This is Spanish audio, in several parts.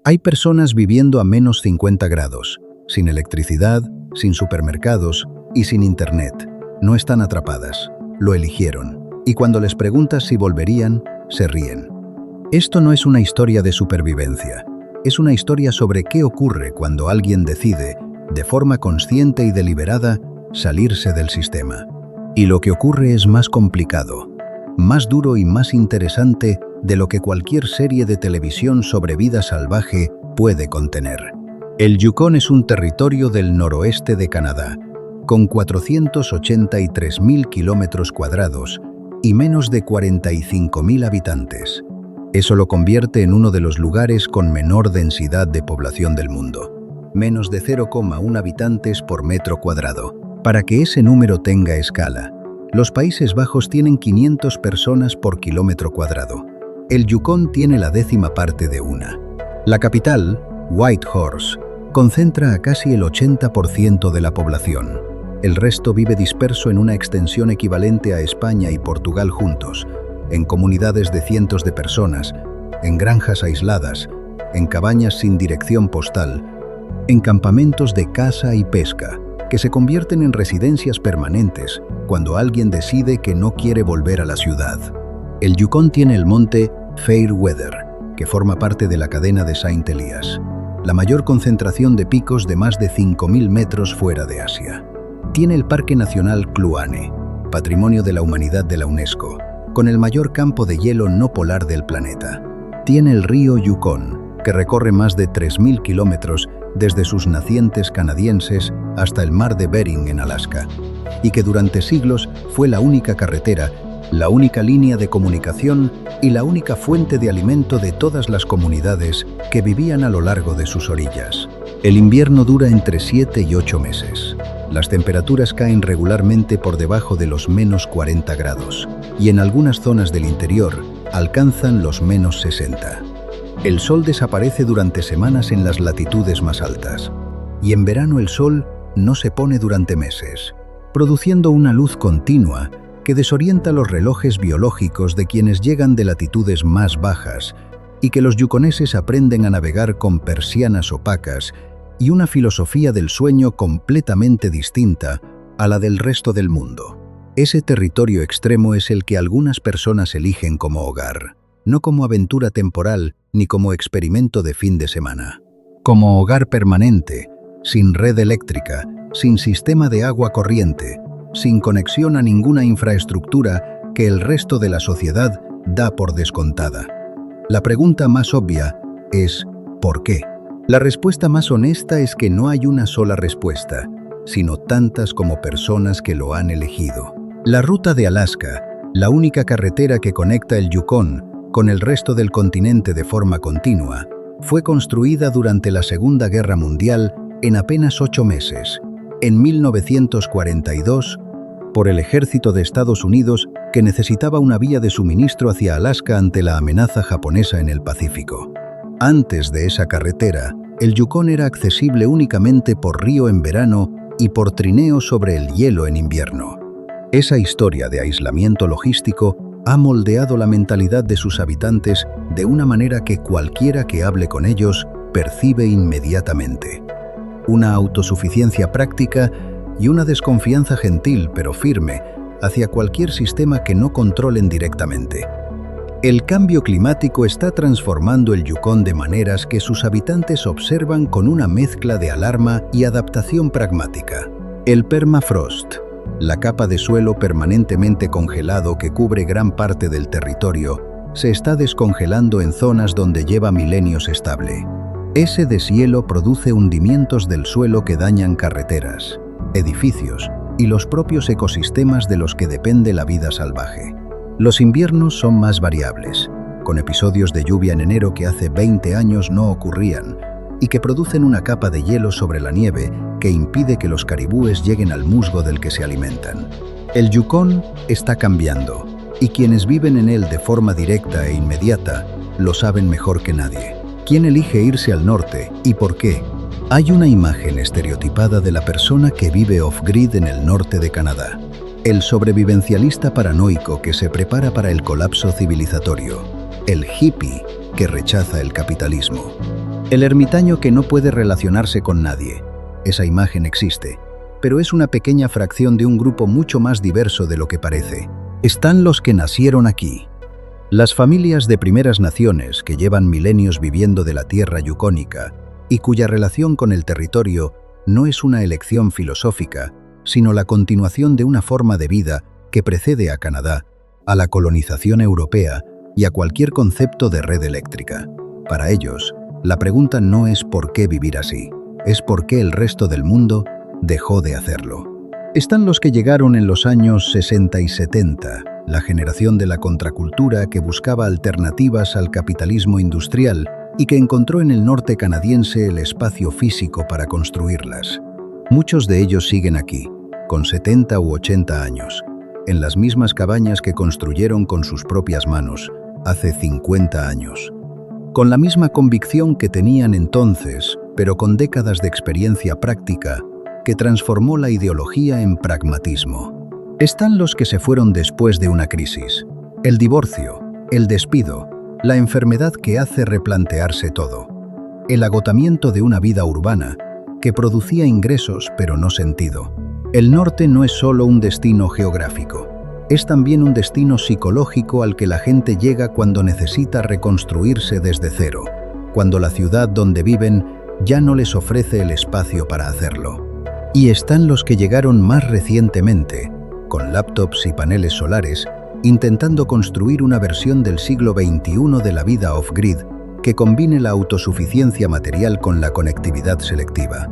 Hay personas viviendo a menos 50 grados, sin electricidad, sin supermercados y sin internet. No están atrapadas, lo eligieron. Y cuando les preguntas si volverían, se ríen. Esto no es una historia de supervivencia. Es una historia sobre qué ocurre cuando alguien decide, de forma consciente y deliberada, salirse del sistema. Y lo que ocurre es más complicado, más duro y más interesante de lo que cualquier serie de televisión sobre vida salvaje puede contener. El Yukón es un territorio del noroeste de Canadá, con 483.000 kilómetros cuadrados y menos de 45.000 habitantes. Eso lo convierte en uno de los lugares con menor densidad de población del mundo, menos de 0,1 habitantes por metro cuadrado. Para que ese número tenga escala, los Países Bajos tienen 500 personas por kilómetro cuadrado. El Yukón tiene la 10ª parte de una. La capital, Whitehorse, concentra a casi el 80% de la población. El resto vive disperso en una extensión equivalente a España y Portugal juntos, en comunidades de cientos de personas, en granjas aisladas, en cabañas sin dirección postal, en campamentos de caza y pesca, que se convierten en residencias permanentes cuando alguien decide que no quiere volver a la ciudad. El Yukón tiene el monte Fairweather, que forma parte de la cadena de Saint Elias, la mayor concentración de picos de más de 5.000 metros fuera de Asia. Tiene el Parque Nacional Kluane, Patrimonio de la Humanidad de la UNESCO, con el mayor campo de hielo no polar del planeta. Tiene el río Yukón, que recorre más de 3.000 kilómetros desde sus nacientes canadienses hasta el mar de Bering en Alaska, y que durante siglos fue la única carretera, la única línea de comunicación y la única fuente de alimento de todas las comunidades que vivían a lo largo de sus orillas. El invierno dura entre 7 y 8 meses. Las temperaturas caen regularmente por debajo de los menos 40 grados y en algunas zonas del interior alcanzan los menos 60. El sol desaparece durante semanas en las latitudes más altas y en verano el sol no se pone durante meses, produciendo una luz continua que desorienta los relojes biológicos de quienes llegan de latitudes más bajas y que los yukoneses aprenden a navegar con persianas opacas y una filosofía del sueño completamente distinta a la del resto del mundo. Ese territorio extremo es el que algunas personas eligen como hogar, no como aventura temporal ni como experimento de fin de semana. Como hogar permanente, sin red eléctrica, sin sistema de agua corriente, sin conexión a ninguna infraestructura que el resto de la sociedad da por descontada. La pregunta más obvia es ¿por qué? La respuesta más honesta es que no hay una sola respuesta, sino tantas como personas que lo han elegido. La ruta de Alaska, la única carretera que conecta el Yukón con el resto del continente de forma continua, fue construida durante la Segunda Guerra Mundial en apenas 8 meses, en 1942, por el ejército de Estados Unidos que necesitaba una vía de suministro hacia Alaska ante la amenaza japonesa en el Pacífico. Antes de esa carretera, el Yukón era accesible únicamente por río en verano y por trineo sobre el hielo en invierno. Esa historia de aislamiento logístico ha moldeado la mentalidad de sus habitantes de una manera que cualquiera que hable con ellos percibe inmediatamente. Una autosuficiencia práctica y una desconfianza gentil pero firme hacia cualquier sistema que no controlen directamente. El cambio climático está transformando el Yukón de maneras que sus habitantes observan con una mezcla de alarma y adaptación pragmática. El permafrost, la capa de suelo permanentemente congelado que cubre gran parte del territorio, se está descongelando en zonas donde lleva milenios estable. Ese deshielo produce hundimientos del suelo que dañan carreteras, edificios y los propios ecosistemas de los que depende la vida salvaje. Los inviernos son más variables, con episodios de lluvia en enero que hace 20 años no ocurrían y que producen una capa de hielo sobre la nieve que impide que los caribúes lleguen al musgo del que se alimentan. El Yukón está cambiando y quienes viven en él de forma directa e inmediata lo saben mejor que nadie. ¿Quién elige irse al norte y por qué? Hay una imagen estereotipada de la persona que vive off-grid en el norte de Canadá. El sobrevivencialista paranoico que se prepara para el colapso civilizatorio. El hippie que rechaza el capitalismo. El ermitaño que no puede relacionarse con nadie. Esa imagen existe, pero es una pequeña fracción de un grupo mucho más diverso de lo que parece. Están los que nacieron aquí. Las familias de primeras naciones que llevan milenios viviendo de la tierra yukónica y cuya relación con el territorio no es una elección filosófica, sino la continuación de una forma de vida que precede a Canadá, a la colonización europea y a cualquier concepto de red eléctrica. Para ellos, la pregunta no es por qué vivir así, es por qué el resto del mundo dejó de hacerlo. Están los que llegaron en los años 60 y 70, la generación de la contracultura que buscaba alternativas al capitalismo industrial y que encontró en el norte canadiense el espacio físico para construirlas. Muchos de ellos siguen aquí, con 70 u 80 años, en las mismas cabañas que construyeron con sus propias manos hace 50 años. Con la misma convicción que tenían entonces, pero con décadas de experiencia práctica que transformó la ideología en pragmatismo. Están los que se fueron después de una crisis, el divorcio, el despido, la enfermedad que hace replantearse todo, el agotamiento de una vida urbana que producía ingresos pero no sentido. El norte no es solo un destino geográfico, es también un destino psicológico al que la gente llega cuando necesita reconstruirse desde cero, cuando la ciudad donde viven ya no les ofrece el espacio para hacerlo. Y están los que llegaron más recientemente, con laptops y paneles solares, intentando construir una versión del siglo XXI de la vida off-grid que combine la autosuficiencia material con la conectividad selectiva.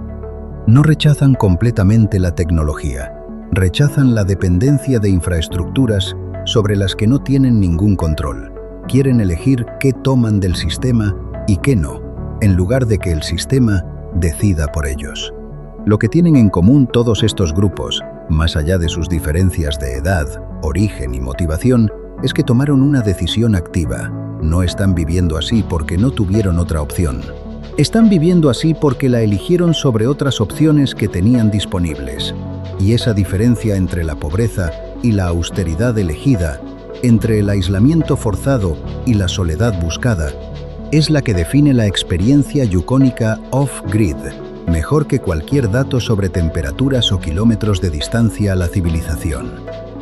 No rechazan completamente la tecnología, rechazan la dependencia de infraestructuras sobre las que no tienen ningún control. Quieren elegir qué toman del sistema y qué no, en lugar de que el sistema decida por ellos. Lo que tienen en común todos estos grupos, más allá de sus diferencias de edad, origen y motivación, es que tomaron una decisión activa. No están viviendo así porque no tuvieron otra opción. Están viviendo así porque la eligieron sobre otras opciones que tenían disponibles. Y esa diferencia entre la pobreza y la austeridad elegida, entre el aislamiento forzado y la soledad buscada, es la que define la experiencia yukónica off-grid, mejor que cualquier dato sobre temperaturas o kilómetros de distancia a la civilización.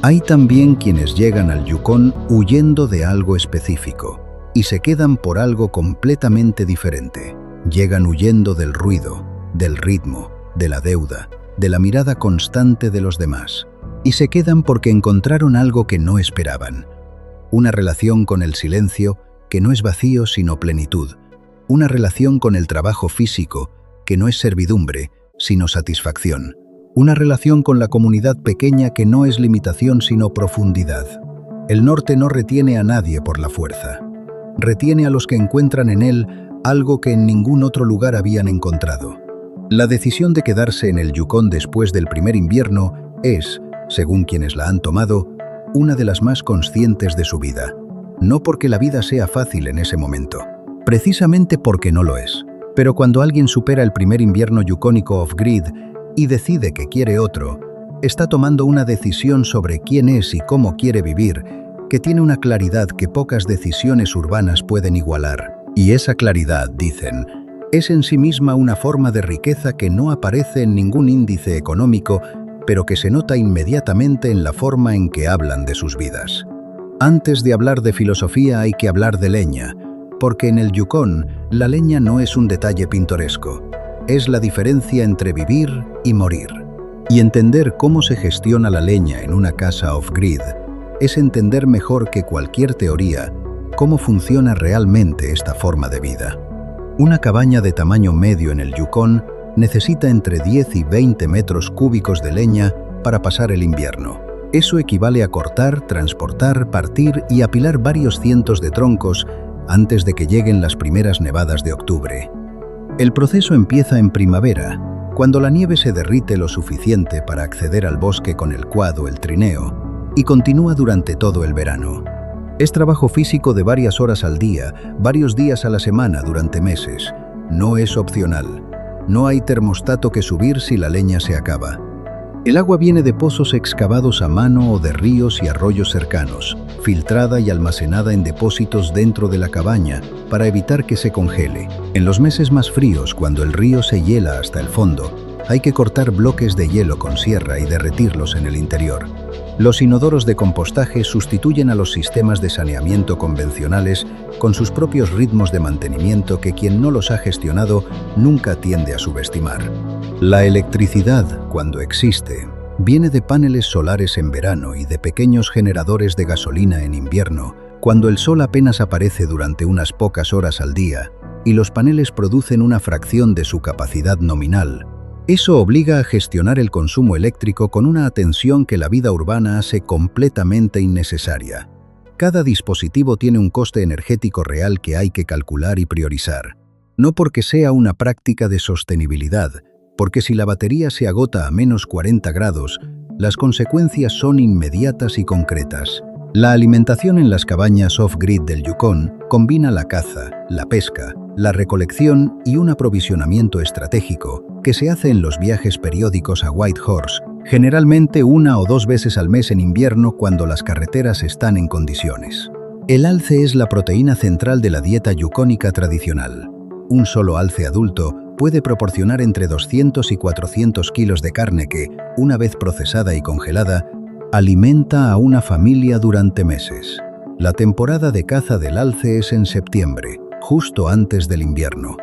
Hay también quienes llegan al Yukón huyendo de algo específico y se quedan por algo completamente diferente. Llegan huyendo del ruido, del ritmo, de la deuda, de la mirada constante de los demás. Y se quedan porque encontraron algo que no esperaban. Una relación con el silencio que no es vacío sino plenitud. Una relación con el trabajo físico que no es servidumbre, sino satisfacción. Una relación con la comunidad pequeña que no es limitación, sino profundidad. El norte no retiene a nadie por la fuerza. Retiene a los que encuentran en él algo que en ningún otro lugar habían encontrado. La decisión de quedarse en el Yukón después del primer invierno es, según quienes la han tomado, una de las más conscientes de su vida. No porque la vida sea fácil en ese momento, precisamente porque no lo es. Pero cuando alguien supera el primer invierno yukónico off-grid y decide que quiere otro, está tomando una decisión sobre quién es y cómo quiere vivir, que tiene una claridad que pocas decisiones urbanas pueden igualar. Y esa claridad, dicen, es en sí misma una forma de riqueza que no aparece en ningún índice económico, pero que se nota inmediatamente en la forma en que hablan de sus vidas. Antes de hablar de filosofía hay que hablar de leña, porque en el Yukón la leña no es un detalle pintoresco, es la diferencia entre vivir y morir. Y entender cómo se gestiona la leña en una casa off-grid es entender mejor que cualquier teoría cómo funciona realmente esta forma de vida. Una cabaña de tamaño medio en el Yukón necesita entre 10 y 20 metros cúbicos de leña para pasar el invierno. Eso equivale a cortar, transportar, partir y apilar varios cientos de troncos antes de que lleguen las primeras nevadas de octubre. El proceso empieza en primavera, cuando la nieve se derrite lo suficiente para acceder al bosque con el quad o el trineo, y continúa durante todo el verano. Es trabajo físico de varias horas al día, varios días a la semana durante meses. No es opcional. No hay termostato que subir si la leña se acaba. El agua viene de pozos excavados a mano o de ríos y arroyos cercanos, filtrada y almacenada en depósitos dentro de la cabaña para evitar que se congele. En los meses más fríos, cuando el río se hiela hasta el fondo, hay que cortar bloques de hielo con sierra y derretirlos en el interior. Los inodoros de compostaje sustituyen a los sistemas de saneamiento convencionales con sus propios ritmos de mantenimiento que quien no los ha gestionado nunca tiende a subestimar. La electricidad, cuando existe, viene de paneles solares en verano y de pequeños generadores de gasolina en invierno, cuando el sol apenas aparece durante unas pocas horas al día y los paneles producen una fracción de su capacidad nominal. Eso obliga a gestionar el consumo eléctrico con una atención que la vida urbana hace completamente innecesaria. Cada dispositivo tiene un coste energético real que hay que calcular y priorizar. No porque sea una práctica de sostenibilidad, porque si la batería se agota a menos 40 grados, las consecuencias son inmediatas y concretas. La alimentación en las cabañas off-grid del Yukón combina la caza, la pesca, la recolección y un aprovisionamiento estratégico que se hace en los viajes periódicos a Whitehorse, generalmente 1 o 2 veces al mes en invierno cuando las carreteras están en condiciones. El alce es la proteína central de la dieta yukónica tradicional. Un solo alce adulto puede proporcionar entre 200 y 400 kilos de carne que, una vez procesada y congelada, alimenta a una familia durante meses. La temporada de caza del alce es en septiembre, justo antes del invierno.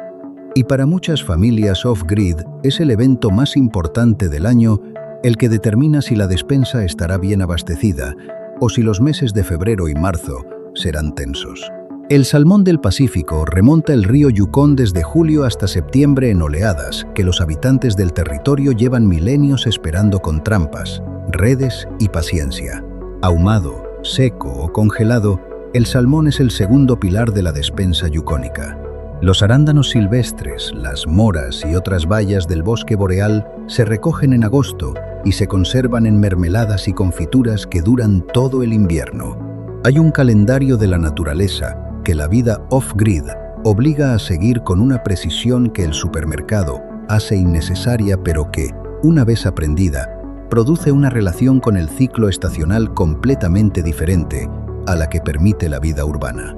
Y para muchas familias off-grid es el evento más importante del año, el que determina si la despensa estará bien abastecida o si los meses de febrero y marzo serán tensos. El salmón del Pacífico remonta el río Yukón desde julio hasta septiembre en oleadas que los habitantes del territorio llevan milenios esperando con trampas, redes y paciencia. Ahumado, seco o congelado, el salmón es el segundo pilar de la despensa yukónica. Los arándanos silvestres, las moras y otras bayas del bosque boreal se recogen en agosto y se conservan en mermeladas y confituras que duran todo el invierno. Hay un calendario de la naturaleza que la vida off-grid obliga a seguir con una precisión que el supermercado hace innecesaria, pero que, una vez aprendida, produce una relación con el ciclo estacional completamente diferente a la que permite la vida urbana.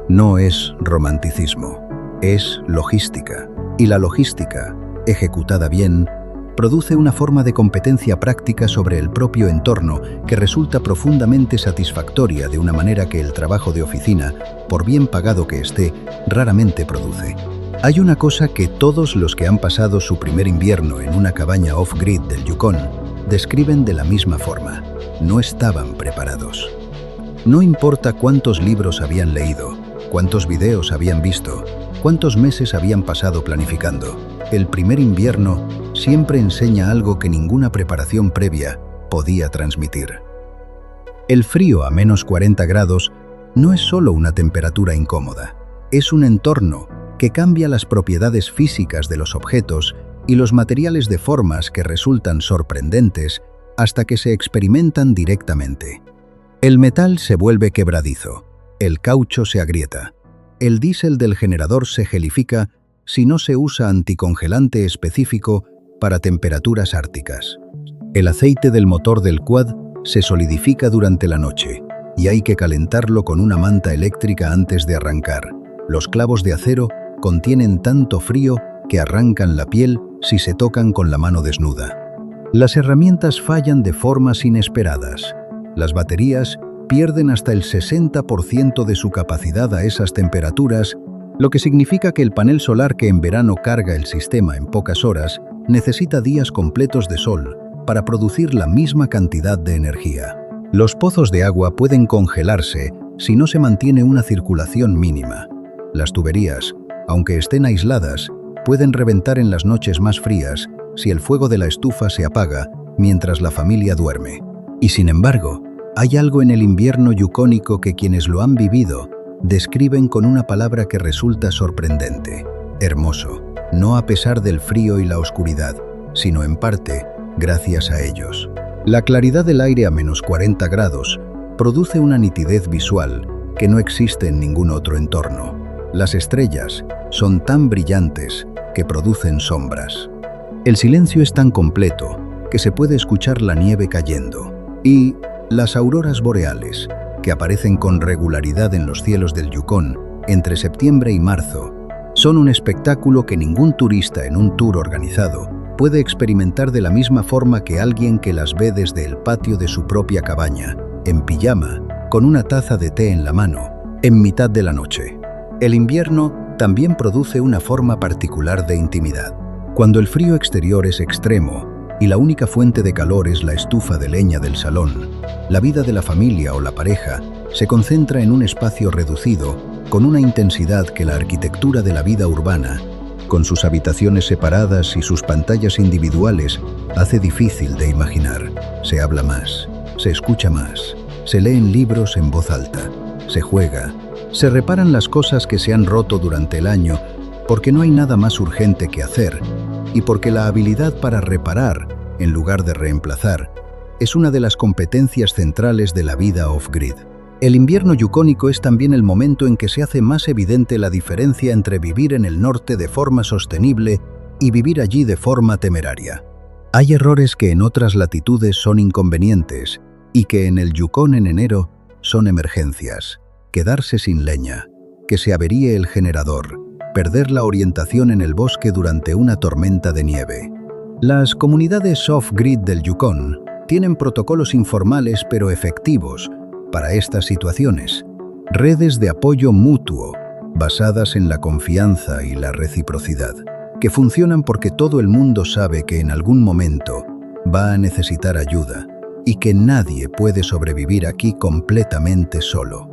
No es romanticismo, es logística. Y la logística, ejecutada bien, produce una forma de competencia práctica sobre el propio entorno que resulta profundamente satisfactoria de una manera que el trabajo de oficina, por bien pagado que esté, raramente produce. Hay una cosa que todos los que han pasado su primer invierno en una cabaña off-grid del Yukón describen de la misma forma: no estaban preparados. No importa cuántos libros habían leído, cuántos videos habían visto, cuántos meses habían pasado planificando, el primer invierno siempre enseña algo que ninguna preparación previa podía transmitir. El frío a menos 40 grados no es solo una temperatura incómoda, es un entorno que cambia las propiedades físicas de los objetos y los materiales de formas que resultan sorprendentes hasta que se experimentan directamente. El metal se vuelve quebradizo, el caucho se agrieta, el diésel del generador se gelifica si no se usa anticongelante específico para temperaturas árticas. El aceite del motor del quad se solidifica durante la noche y hay que calentarlo con una manta eléctrica antes de arrancar. Los clavos de acero contienen tanto frío que arrancan la piel si se tocan con la mano desnuda. Las herramientas fallan de formas inesperadas. Las baterías pierden hasta el 60% de su capacidad a esas temperaturas, lo que significa que el panel solar que en verano carga el sistema en pocas horas necesita días completos de sol para producir la misma cantidad de energía. Los pozos de agua pueden congelarse si no se mantiene una circulación mínima. Las tuberías, aunque estén aisladas, pueden reventar en las noches más frías si el fuego de la estufa se apaga mientras la familia duerme. Y sin embargo, hay algo en el invierno yukónico que quienes lo han vivido describen con una palabra que resulta sorprendente: hermoso, no a pesar del frío y la oscuridad, sino en parte gracias a ellos. La claridad del aire a menos 40 grados produce una nitidez visual que no existe en ningún otro entorno. Las estrellas son tan brillantes que producen sombras. El silencio es tan completo que se puede escuchar la nieve cayendo. Y las auroras boreales, que aparecen con regularidad en los cielos del Yukón entre septiembre y marzo, son un espectáculo que ningún turista en un tour organizado puede experimentar de la misma forma que alguien que las ve desde el patio de su propia cabaña, en pijama, con una taza de té en la mano, en mitad de la noche. El invierno también produce una forma particular de intimidad. Cuando el frío exterior es extremo y la única fuente de calor es la estufa de leña del salón, la vida de la familia o la pareja se concentra en un espacio reducido con una intensidad que la arquitectura de la vida urbana, con sus habitaciones separadas y sus pantallas individuales, hace difícil de imaginar. Se habla más, se escucha más, se leen libros en voz alta, se juega, se reparan las cosas que se han roto durante el año porque no hay nada más urgente que hacer y porque la habilidad para reparar, en lugar de reemplazar, es una de las competencias centrales de la vida off-grid. El invierno yukónico es también el momento en que se hace más evidente la diferencia entre vivir en el norte de forma sostenible y vivir allí de forma temeraria. Hay errores que en otras latitudes son inconvenientes y que en el Yukón en enero son emergencias. Quedarse sin leña, que se averíe el generador, perder la orientación en el bosque durante una tormenta de nieve. Las comunidades off-grid del Yukón tienen protocolos informales pero efectivos para estas situaciones, redes de apoyo mutuo basadas en la confianza y la reciprocidad, que funcionan porque todo el mundo sabe que en algún momento va a necesitar ayuda y que nadie puede sobrevivir aquí completamente solo.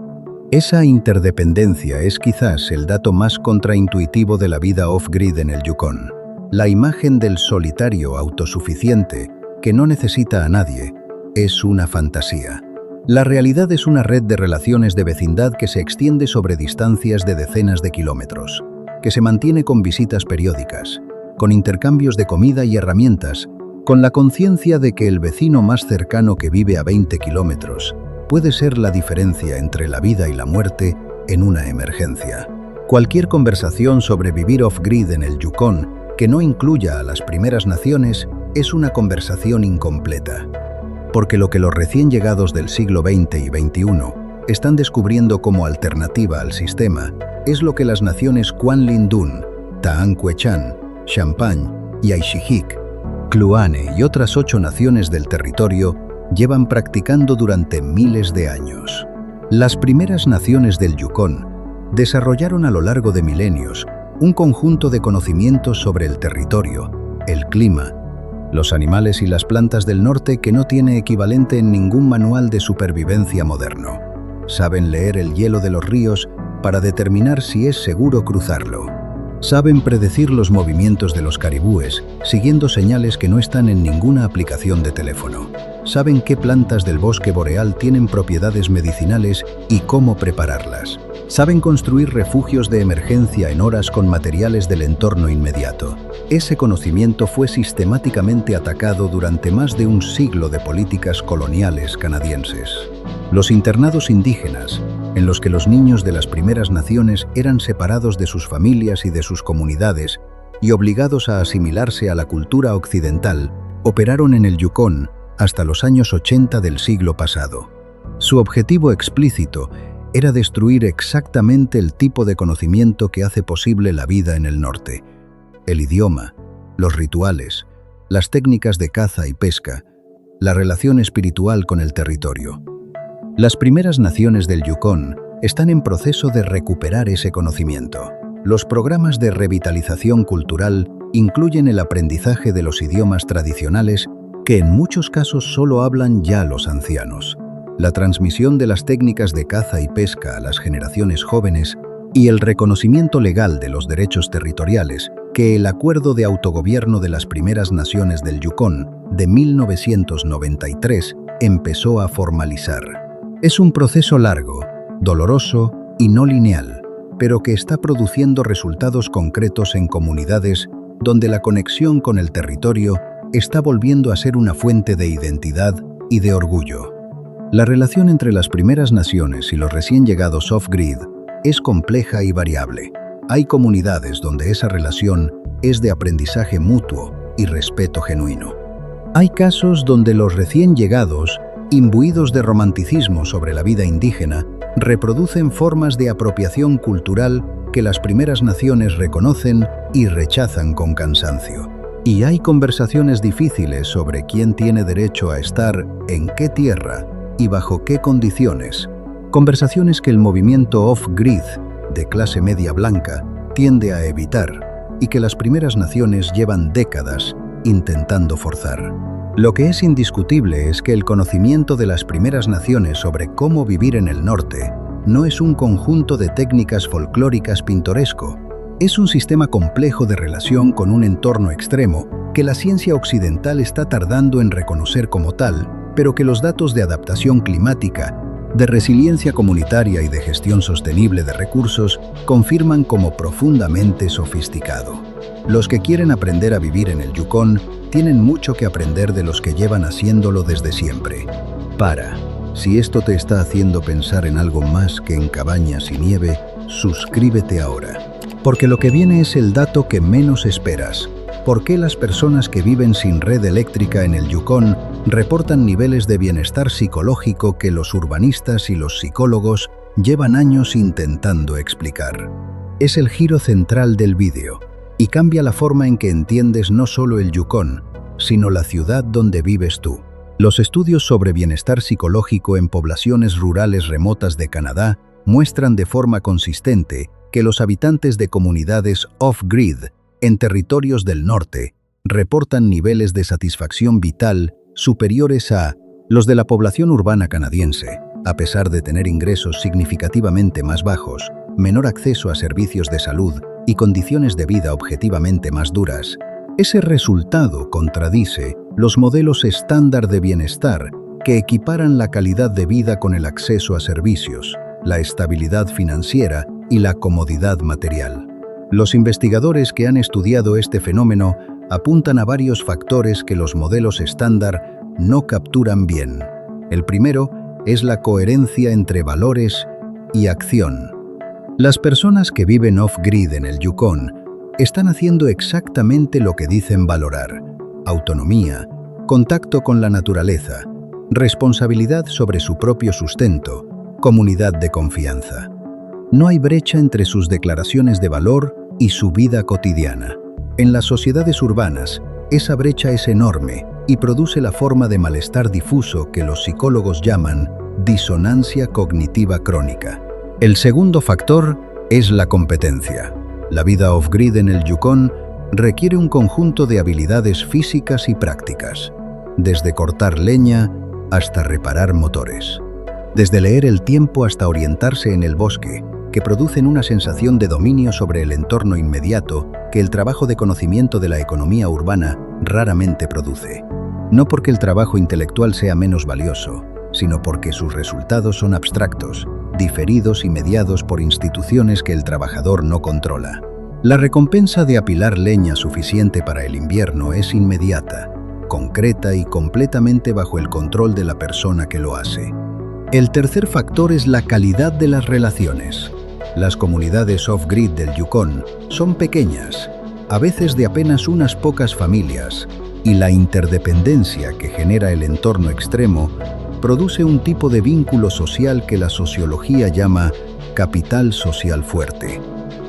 Esa interdependencia es quizás el dato más contraintuitivo de la vida off-grid en el Yukón. La imagen del solitario autosuficiente que no necesita a nadie es una fantasía. La realidad es una red de relaciones de vecindad que se extiende sobre distancias de decenas de kilómetros, que se mantiene con visitas periódicas, con intercambios de comida y herramientas, con la conciencia de que el vecino más cercano que vive a 20 kilómetros puede ser la diferencia entre la vida y la muerte en una emergencia. Cualquier conversación sobre vivir off-grid en el Yukón que no incluya a las primeras naciones es una conversación incompleta. Porque lo que los recién llegados del siglo XX y XXI están descubriendo como alternativa al sistema es lo que las naciones Kwanlin-Dun, Ta'an Quechan, Champagne y Aishihik, Kluane y otras 8 naciones del territorio llevan practicando durante miles de años. Las primeras naciones del Yukón desarrollaron a lo largo de milenios un conjunto de conocimientos sobre el territorio, el clima, los animales y las plantas del norte que no tiene equivalente en ningún manual de supervivencia moderno. Saben leer el hielo de los ríos para determinar si es seguro cruzarlo. Saben predecir los movimientos de los caribúes siguiendo señales que no están en ninguna aplicación de teléfono. Saben qué plantas del bosque boreal tienen propiedades medicinales y cómo prepararlas. Saben construir refugios de emergencia en horas con materiales del entorno inmediato. Ese conocimiento fue sistemáticamente atacado durante más de un siglo de políticas coloniales canadienses. Los internados indígenas, en los que los niños de las primeras naciones eran separados de sus familias y de sus comunidades y obligados a asimilarse a la cultura occidental, operaron en el Yukón hasta los años 80 del siglo pasado. Su objetivo explícito era destruir exactamente el tipo de conocimiento que hace posible la vida en el norte: el idioma, los rituales, las técnicas de caza y pesca, la relación espiritual con el territorio. Las primeras naciones del Yukón están en proceso de recuperar ese conocimiento. Los programas de revitalización cultural incluyen el aprendizaje de los idiomas tradicionales que en muchos casos solo hablan ya los ancianos, la transmisión de las técnicas de caza y pesca a las generaciones jóvenes y el reconocimiento legal de los derechos territoriales que el Acuerdo de Autogobierno de las Primeras Naciones del Yukón de 1993 empezó a formalizar. Es un proceso largo, doloroso y no lineal, pero que está produciendo resultados concretos en comunidades donde la conexión con el territorio está volviendo a ser una fuente de identidad y de orgullo. La relación entre las primeras naciones y los recién llegados off-grid es compleja y variable. Hay comunidades donde esa relación es de aprendizaje mutuo y respeto genuino. Hay casos donde los recién llegados, imbuidos de romanticismo sobre la vida indígena, reproducen formas de apropiación cultural que las primeras naciones reconocen y rechazan con cansancio. Y hay conversaciones difíciles sobre quién tiene derecho a estar en qué tierra y bajo qué condiciones. Conversaciones que el movimiento off-grid, de clase media blanca, tiende a evitar y que las primeras naciones llevan décadas intentando forzar. Lo que es indiscutible es que el conocimiento de las primeras naciones sobre cómo vivir en el norte no es un conjunto de técnicas folclóricas pintoresco, es un sistema complejo de relación con un entorno extremo que la ciencia occidental está tardando en reconocer como tal, pero que los datos de adaptación climática, de resiliencia comunitaria y de gestión sostenible de recursos confirman como profundamente sofisticado. Los que quieren aprender a vivir en el Yukón tienen mucho que aprender de los que llevan haciéndolo desde siempre. Si esto te está haciendo pensar en algo más que en cabañas y nieve, suscríbete ahora. Porque lo que viene es el dato que menos esperas. ¿Por qué las personas que viven sin red eléctrica en el Yukón reportan niveles de bienestar psicológico que los urbanistas y los psicólogos llevan años intentando explicar? Es el giro central del vídeo y cambia la forma en que entiendes no solo el Yukón, sino la ciudad donde vives tú. Los estudios sobre bienestar psicológico en poblaciones rurales remotas de Canadá muestran de forma consistente que los habitantes de comunidades off-grid en territorios del norte reportan niveles de satisfacción vital superiores a los de la población urbana canadiense, a pesar de tener ingresos significativamente más bajos, menor acceso a servicios de salud y condiciones de vida objetivamente más duras. Ese resultado contradice los modelos estándar de bienestar que equiparan la calidad de vida con el acceso a servicios, la estabilidad financiera y la comodidad material. Los investigadores que han estudiado este fenómeno apuntan a varios factores que los modelos estándar no capturan bien. El primero es la coherencia entre valores y acción. Las personas que viven off-grid en el Yukón están haciendo exactamente lo que dicen valorar: autonomía, contacto con la naturaleza, responsabilidad sobre su propio sustento, comunidad de confianza. No hay brecha entre sus declaraciones de valor y su vida cotidiana. En las sociedades urbanas, esa brecha es enorme y produce la forma de malestar difuso que los psicólogos llaman disonancia cognitiva crónica. El segundo factor es la competencia. La vida off-grid en el Yukón requiere un conjunto de habilidades físicas y prácticas, desde cortar leña hasta reparar motores, desde leer el tiempo hasta orientarse en el bosque, que producen una sensación de dominio sobre el entorno inmediato que el trabajo de conocimiento de la economía urbana raramente produce. No porque el trabajo intelectual sea menos valioso, sino porque sus resultados son abstractos, diferidos y mediados por instituciones que el trabajador no controla. La recompensa de apilar leña suficiente para el invierno es inmediata, concreta y completamente bajo el control de la persona que lo hace. El tercer factor es la calidad de las relaciones. Las comunidades off-grid del Yukón son pequeñas, a veces de apenas unas pocas familias, y la interdependencia que genera el entorno extremo produce un tipo de vínculo social que la sociología llama capital social fuerte.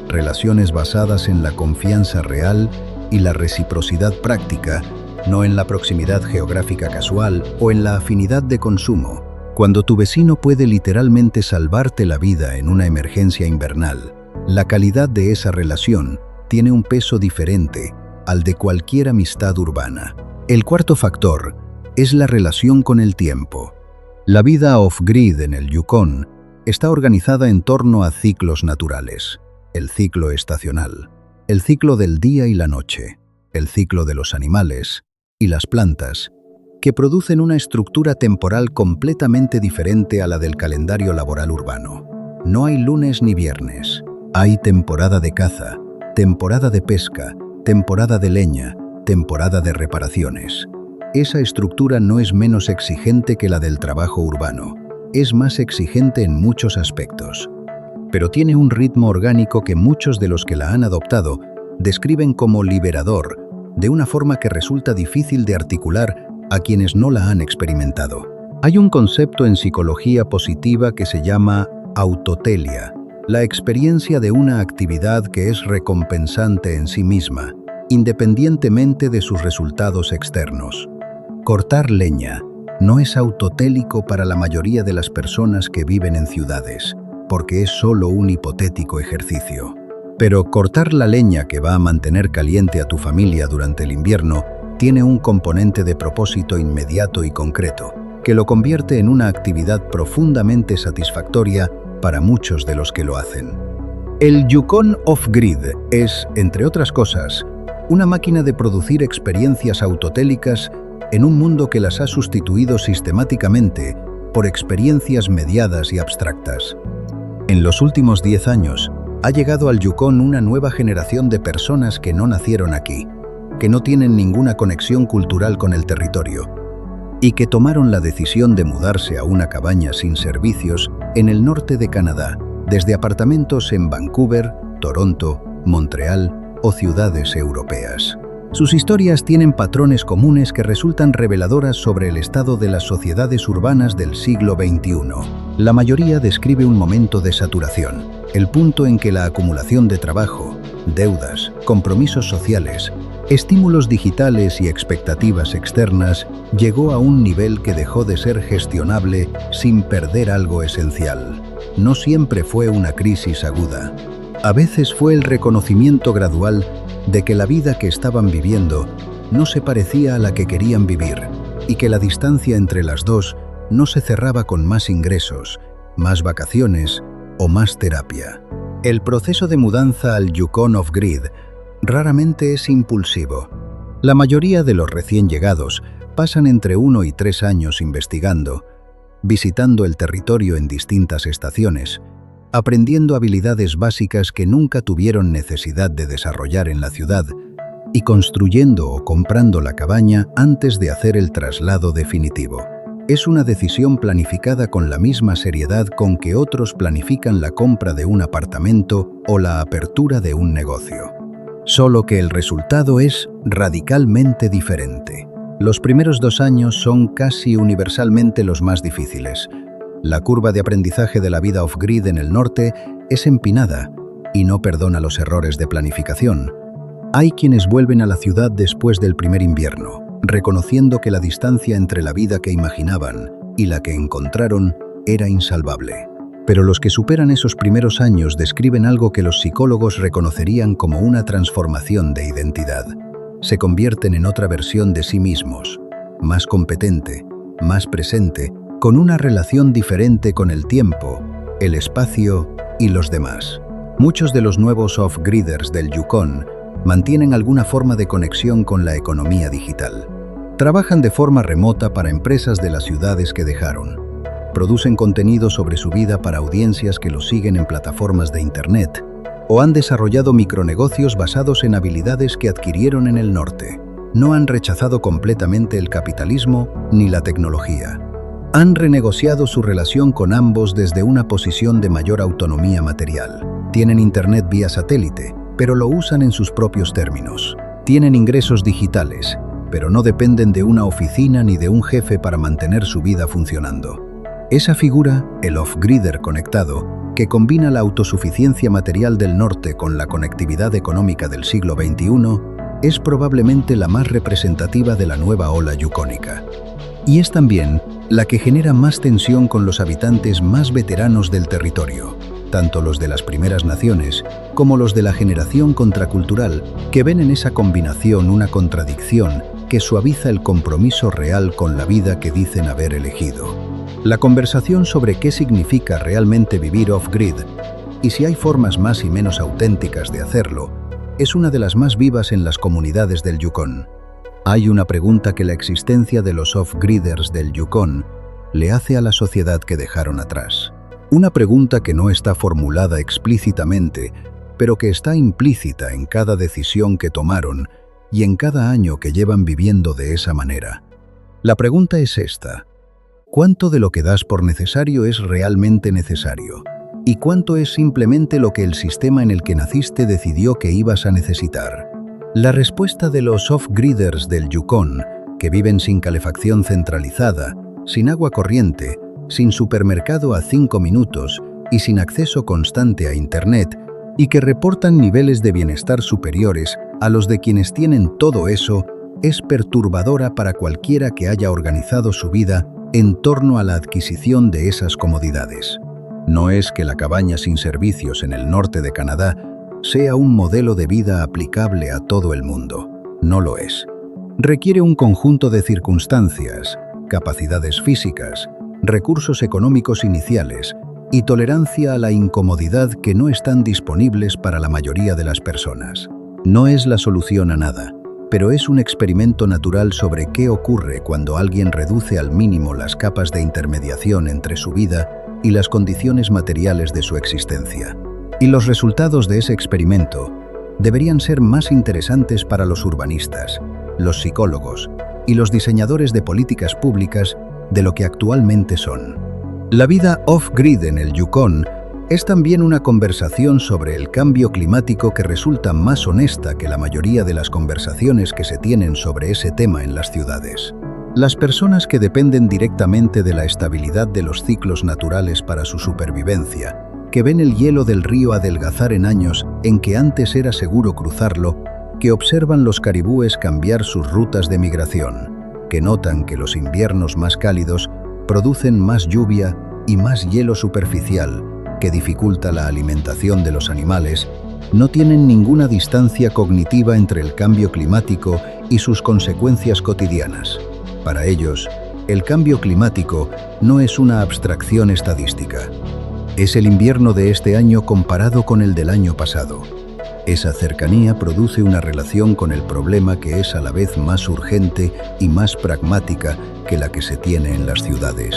Relaciones basadas en la confianza real y la reciprocidad práctica, no en la proximidad geográfica casual o en la afinidad de consumo. Cuando tu vecino puede literalmente salvarte la vida en una emergencia invernal, la calidad de esa relación tiene un peso diferente al de cualquier amistad urbana. El cuarto factor es la relación con el tiempo. La vida off-grid en el Yukón está organizada en torno a ciclos naturales: el ciclo estacional, el ciclo del día y la noche, el ciclo de los animales y las plantas, que producen una estructura temporal completamente diferente a la del calendario laboral urbano. No hay lunes ni viernes. Hay temporada de caza, temporada de pesca, temporada de leña, temporada de reparaciones. Esa estructura no es menos exigente que la del trabajo urbano. Es más exigente en muchos aspectos, pero tiene un ritmo orgánico que muchos de los que la han adoptado describen como liberador, de una forma que resulta difícil de articular a quienes no la han experimentado. Hay un concepto en psicología positiva que se llama autotelia, la experiencia de una actividad que es recompensante en sí misma, independientemente de sus resultados externos. Cortar leña no es autotélico para la mayoría de las personas que viven en ciudades, porque es solo un hipotético ejercicio. Pero cortar la leña que va a mantener caliente a tu familia durante el invierno tiene un componente de propósito inmediato y concreto, que lo convierte en una actividad profundamente satisfactoria para muchos de los que lo hacen. El Yukon Off-Grid es, entre otras cosas, una máquina de producir experiencias autotélicas en un mundo que las ha sustituido sistemáticamente por experiencias mediadas y abstractas. En los últimos 10 años, ha llegado al Yukon una nueva generación de personas que no nacieron aquí, que no tienen ninguna conexión cultural con el territorio, y que tomaron la decisión de mudarse a una cabaña sin servicios en el norte de Canadá, desde apartamentos en Vancouver, Toronto, Montreal o ciudades europeas. Sus historias tienen patrones comunes que resultan reveladoras sobre el estado de las sociedades urbanas del siglo XXI. La mayoría describe un momento de saturación, el punto en que la acumulación de trabajo, deudas, compromisos sociales, estímulos digitales y expectativas externas llegó a un nivel que dejó de ser gestionable sin perder algo esencial. No siempre fue una crisis aguda. A veces fue el reconocimiento gradual de que la vida que estaban viviendo no se parecía a la que querían vivir y que la distancia entre las dos no se cerraba con más ingresos, más vacaciones o más terapia. El proceso de mudanza al Yukon Off-Grid raramente es impulsivo. La mayoría de los recién llegados pasan entre 1 y 3 años investigando, visitando el territorio en distintas estaciones, aprendiendo habilidades básicas que nunca tuvieron necesidad de desarrollar en la ciudad y construyendo o comprando la cabaña antes de hacer el traslado definitivo. Es una decisión planificada con la misma seriedad con que otros planifican la compra de un apartamento o la apertura de un negocio. Solo que el resultado es radicalmente diferente. Los primeros 2 años son casi universalmente los más difíciles. La curva de aprendizaje de la vida off-grid en el norte es empinada y no perdona los errores de planificación. Hay quienes vuelven a la ciudad después del primer invierno, reconociendo que la distancia entre la vida que imaginaban y la que encontraron era insalvable. Pero los que superan esos primeros años describen algo que los psicólogos reconocerían como una transformación de identidad. Se convierten en otra versión de sí mismos, más competente, más presente, con una relación diferente con el tiempo, el espacio y los demás. Muchos de los nuevos off-griders del Yukon mantienen alguna forma de conexión con la economía digital. Trabajan de forma remota para empresas de las ciudades que dejaron. Producen contenido sobre su vida para audiencias que los siguen en plataformas de Internet, o han desarrollado micronegocios basados en habilidades que adquirieron en el norte. No han rechazado completamente el capitalismo ni la tecnología. Han renegociado su relación con ambos desde una posición de mayor autonomía material. Tienen Internet vía satélite, pero lo usan en sus propios términos. Tienen ingresos digitales, pero no dependen de una oficina ni de un jefe para mantener su vida funcionando. Esa figura, el off-grider conectado, que combina la autosuficiencia material del norte con la conectividad económica del siglo XXI, es probablemente la más representativa de la nueva ola yukónica. Y es también la que genera más tensión con los habitantes más veteranos del territorio, tanto los de las primeras naciones como los de la generación contracultural, que ven en esa combinación una contradicción que suaviza el compromiso real con la vida que dicen haber elegido. La conversación sobre qué significa realmente vivir off-grid y si hay formas más y menos auténticas de hacerlo, es una de las más vivas en las comunidades del Yukon. Hay una pregunta que la existencia de los off-griders del Yukon le hace a la sociedad que dejaron atrás. Una pregunta que no está formulada explícitamente, pero que está implícita en cada decisión que tomaron y en cada año que llevan viviendo de esa manera. La pregunta es esta: ¿cuánto de lo que das por necesario es realmente necesario? ¿Y cuánto es simplemente lo que el sistema en el que naciste decidió que ibas a necesitar? La respuesta de los off-griders del Yukon, que viven sin calefacción centralizada, sin agua corriente, sin supermercado a 5 minutos y sin acceso constante a Internet, y que reportan niveles de bienestar superiores a los de quienes tienen todo eso, es perturbadora para cualquiera que haya organizado su vida en torno a la adquisición de esas comodidades. No es que la cabaña sin servicios en el norte de Canadá sea un modelo de vida aplicable a todo el mundo. No lo es. Requiere un conjunto de circunstancias, capacidades físicas, recursos económicos iniciales y tolerancia a la incomodidad que no están disponibles para la mayoría de las personas. No es la solución a nada, pero es un experimento natural sobre qué ocurre cuando alguien reduce al mínimo las capas de intermediación entre su vida y las condiciones materiales de su existencia. Y los resultados de ese experimento deberían ser más interesantes para los urbanistas, los psicólogos y los diseñadores de políticas públicas de lo que actualmente son. La vida off-grid en el Yukon es también una conversación sobre el cambio climático que resulta más honesta que la mayoría de las conversaciones que se tienen sobre ese tema en las ciudades. Las personas que dependen directamente de la estabilidad de los ciclos naturales para su supervivencia, que ven el hielo del río adelgazar en años en que antes era seguro cruzarlo, que observan los caribúes cambiar sus rutas de migración, que notan que los inviernos más cálidos producen más lluvia y más hielo superficial, que dificulta la alimentación de los animales, no tienen ninguna distancia cognitiva entre el cambio climático y sus consecuencias cotidianas. Para ellos, el cambio climático no es una abstracción estadística. Es el invierno de este año comparado con el del año pasado. Esa cercanía produce una relación con el problema que es a la vez más urgente y más pragmática que la que se tiene en las ciudades.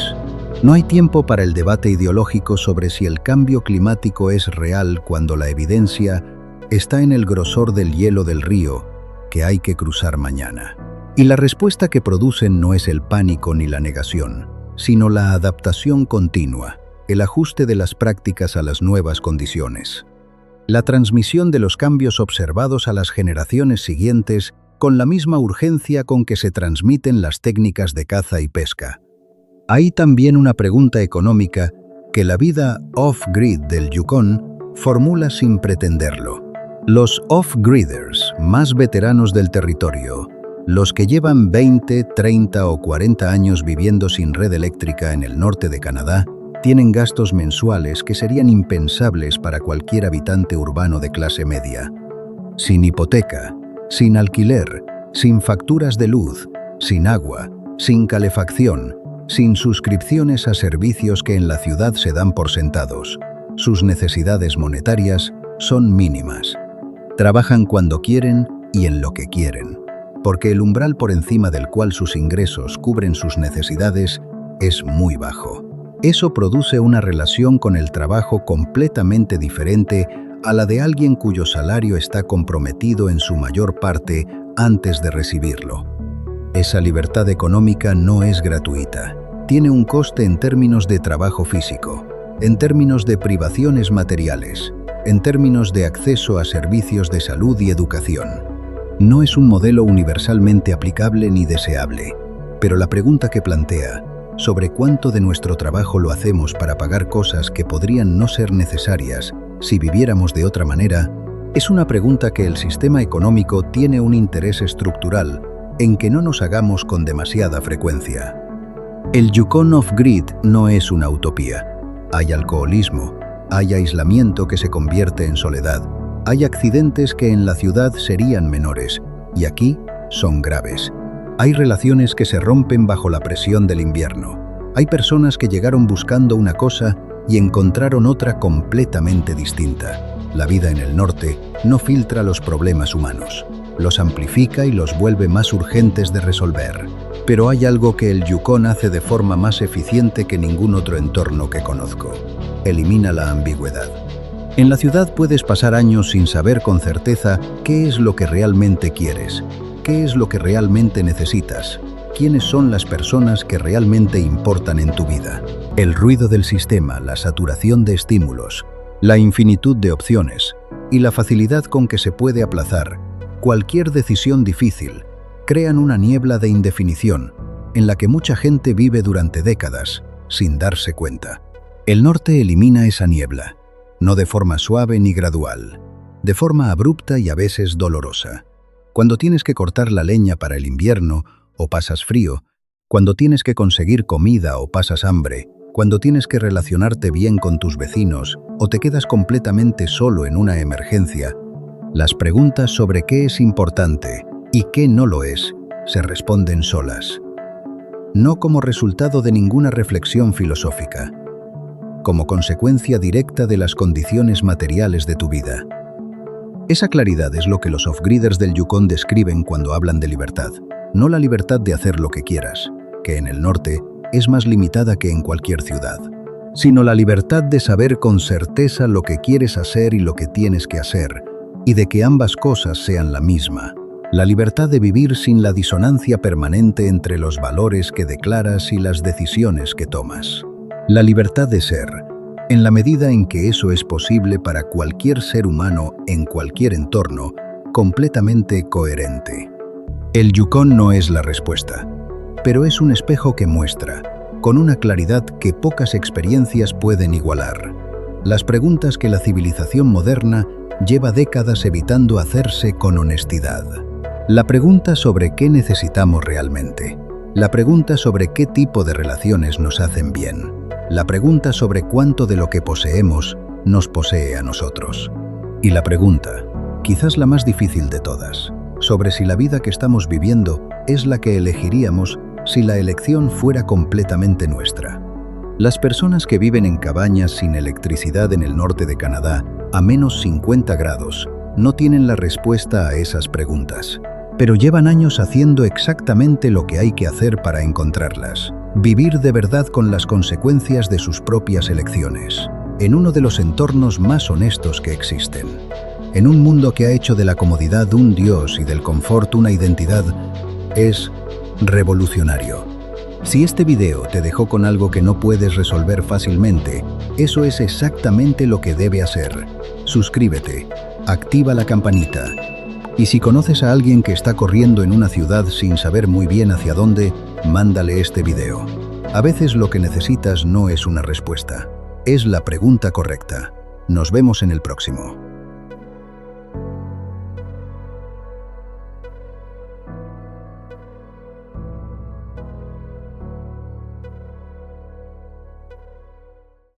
No hay tiempo para el debate ideológico sobre si el cambio climático es real cuando la evidencia está en el grosor del hielo del río que hay que cruzar mañana. Y la respuesta que producen no es el pánico ni la negación, sino la adaptación continua, el ajuste de las prácticas a las nuevas condiciones. La transmisión de los cambios observados a las generaciones siguientes con la misma urgencia con que se transmiten las técnicas de caza y pesca. Hay también una pregunta económica que la vida off-grid del Yukon formula sin pretenderlo. Los off-griders más veteranos del territorio, los que llevan 20, 30 o 40 años viviendo sin red eléctrica en el norte de Canadá, tienen gastos mensuales que serían impensables para cualquier habitante urbano de clase media. Sin hipoteca, sin alquiler, sin facturas de luz, sin agua, sin calefacción, sin suscripciones a servicios que en la ciudad se dan por sentados. Sus necesidades monetarias son mínimas. Trabajan cuando quieren y en lo que quieren, porque el umbral por encima del cual sus ingresos cubren sus necesidades es muy bajo. Eso produce una relación con el trabajo completamente diferente a la de alguien cuyo salario está comprometido en su mayor parte antes de recibirlo. Esa libertad económica no es gratuita. Tiene un coste en términos de trabajo físico, en términos de privaciones materiales, en términos de acceso a servicios de salud y educación. No es un modelo universalmente aplicable ni deseable, pero la pregunta que plantea sobre cuánto de nuestro trabajo lo hacemos para pagar cosas que podrían no ser necesarias si viviéramos de otra manera, es una pregunta que el sistema económico tiene un interés estructural en que no nos hagamos con demasiada frecuencia. El Yukon off-grid no es una utopía. Hay alcoholismo, hay aislamiento que se convierte en soledad, hay accidentes que en la ciudad serían menores, y aquí son graves. Hay relaciones que se rompen bajo la presión del invierno. Hay personas que llegaron buscando una cosa y encontraron otra completamente distinta. La vida en el norte no filtra los problemas humanos, los amplifica y los vuelve más urgentes de resolver. Pero hay algo que el Yukon hace de forma más eficiente que ningún otro entorno que conozco. Elimina la ambigüedad. En la ciudad puedes pasar años sin saber con certeza qué es lo que realmente quieres. ¿Qué es lo que realmente necesitas? ¿Quiénes son las personas que realmente importan en tu vida? El ruido del sistema, la saturación de estímulos, la infinitud de opciones y la facilidad con que se puede aplazar cualquier decisión difícil crean una niebla de indefinición en la que mucha gente vive durante décadas sin darse cuenta. El norte elimina esa niebla, no de forma suave ni gradual, de forma abrupta y a veces dolorosa. Cuando tienes que cortar la leña para el invierno o pasas frío, cuando tienes que conseguir comida o pasas hambre, cuando tienes que relacionarte bien con tus vecinos o te quedas completamente solo en una emergencia, las preguntas sobre qué es importante y qué no lo es se responden solas. No como resultado de ninguna reflexión filosófica, como consecuencia directa de las condiciones materiales de tu vida. Esa claridad es lo que los off-gridders del Yukón describen cuando hablan de libertad. No la libertad de hacer lo que quieras, que en el norte es más limitada que en cualquier ciudad, sino la libertad de saber con certeza lo que quieres hacer y lo que tienes que hacer, y de que ambas cosas sean la misma. La libertad de vivir sin la disonancia permanente entre los valores que declaras y las decisiones que tomas. La libertad de ser, en la medida en que eso es posible para cualquier ser humano en cualquier entorno, completamente coherente. El Yukón no es la respuesta, pero es un espejo que muestra, con una claridad que pocas experiencias pueden igualar, las preguntas que la civilización moderna lleva décadas evitando hacerse con honestidad. La pregunta sobre qué necesitamos realmente, la pregunta sobre qué tipo de relaciones nos hacen bien, la pregunta sobre cuánto de lo que poseemos nos posee a nosotros. Y la pregunta, quizás la más difícil de todas, sobre si la vida que estamos viviendo es la que elegiríamos si la elección fuera completamente nuestra. Las personas que viven en cabañas sin electricidad en el norte de Canadá, a menos 50 grados, no tienen la respuesta a esas preguntas, pero llevan años haciendo exactamente lo que hay que hacer para encontrarlas. Vivir de verdad con las consecuencias de sus propias elecciones, en uno de los entornos más honestos que existen. En un mundo que ha hecho de la comodidad un dios y del confort una identidad, es revolucionario. Si este video te dejó con algo que no puedes resolver fácilmente, eso es exactamente lo que debe hacer. Suscríbete, activa la campanita. Y si conoces a alguien que está corriendo en una ciudad sin saber muy bien hacia dónde, mándale este video. A veces lo que necesitas no es una respuesta, es la pregunta correcta. Nos vemos en el próximo.